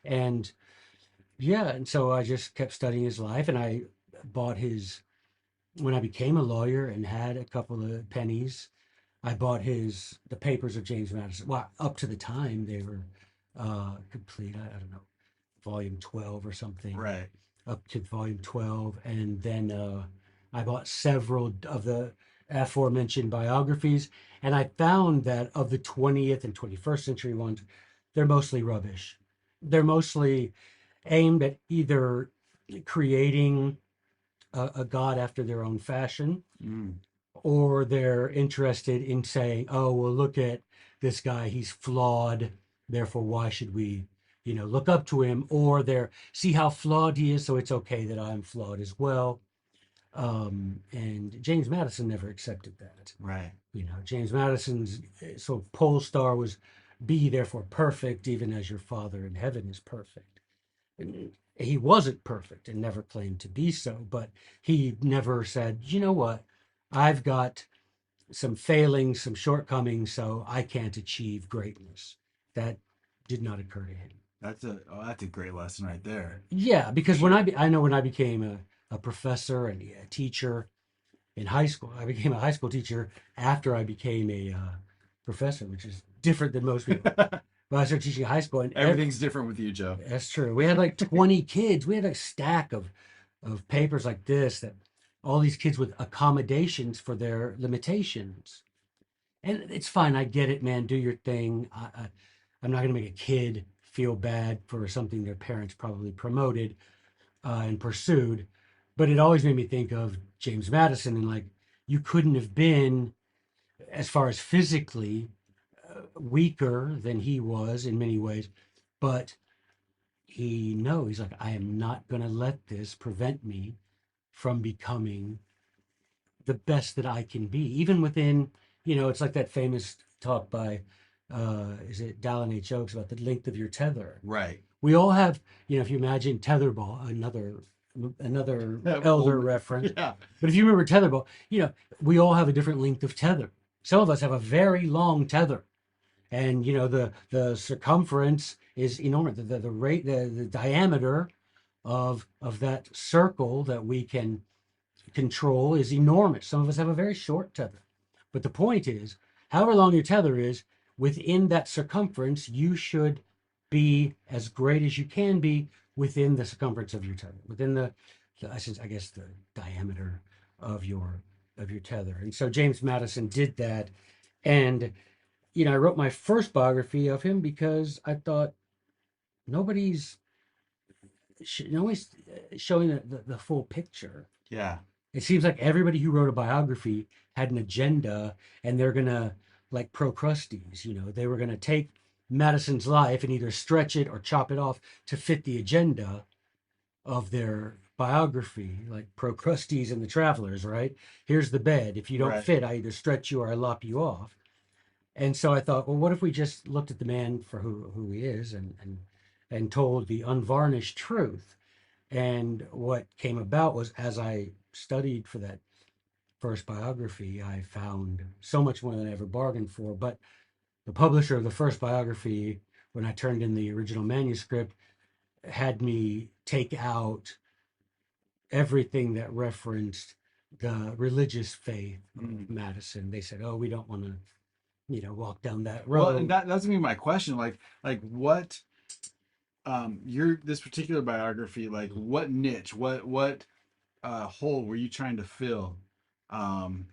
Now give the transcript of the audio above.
And yeah, and so I just kept studying his life, and I bought his when I became a lawyer and had a couple of pennies. I bought the papers of James Madison. Well, up to the time they were complete. I don't know, volume 12 or something, Right. up to volume 12, and then I bought several of the aforementioned biographies, and I found that of the 20th and 21st century ones, they're mostly rubbish. They're mostly aimed at either creating a god after their own fashion, Mm. or they're interested in saying, "Oh, well, look at this guy; he's flawed. Therefore, why should we, look up to him?" Or they're see how flawed he is, so it's okay that I'm flawed as well. And James Madison never accepted that. Right. James Madison's so pole star was, "Be therefore perfect, even as your Father in heaven is perfect." And he wasn't perfect and never claimed to be so, but he never said, "You know what? I've got some failings, some shortcomings, so I can't achieve greatness." That did not occur to him. That's a great lesson right there. Yeah, For because sure. I know when I became a professor and a teacher in high school, I became a high school teacher after I became a professor, which is different than most people. But I started teaching high school, and Everything's different with you, Joe. that's true. We had like 20 kids. We had a stack of papers like this that all these kids with accommodations for their limitations. And it's fine. I get it, man. Do your thing. I'm not going to make a kid feel bad for something their parents probably promoted and pursued. But it always made me think of James Madison and like, you couldn't have been, as far as physically, weaker than he was in many ways. But he's like, I am not going to let this prevent me from becoming the best that I can be, even within, it's like that famous talk by, is it Dallin H. Oaks about the length of your tether. Right. We all have, if you imagine tetherball, another elder Old. reference, Yeah. but if you remember tetherball, we all have a different length of tether. Some of us have a very long tether, and the circumference is enormous. The rate, the diameter of that circle that we can control is enormous. Some of us have a very short tether. But the point is, however long your tether is, within that circumference, you should be as great as you can be within the circumference of your tether, within I guess the diameter of your tether. And so James Madison did that. And I wrote my first biography of him because I thought nobody's nobody's showing the full picture. Yeah. It seems like everybody who wrote a biography had an agenda, and they're gonna, like Procrustes, they were gonna take Madison's life and either stretch it or chop it off to fit the agenda of their biography, like Procrustes and the Travelers, right? Here's the bed. If you don't Right. fit, I either stretch you or I lop you off. And so I thought, well, what if we just looked at the man for who he is, and told the unvarnished truth? And what came about was, as I studied for that first biography, I found so much more than I ever bargained for. But the publisher of the first biography, when I turned in the original manuscript, had me take out everything that referenced the religious faith of Mm. Madison. They said, "Oh, we don't want to, walk down that Well, and road." that's gonna be my question. Like what your this particular biography, like what niche, what hole were you trying to fill? Um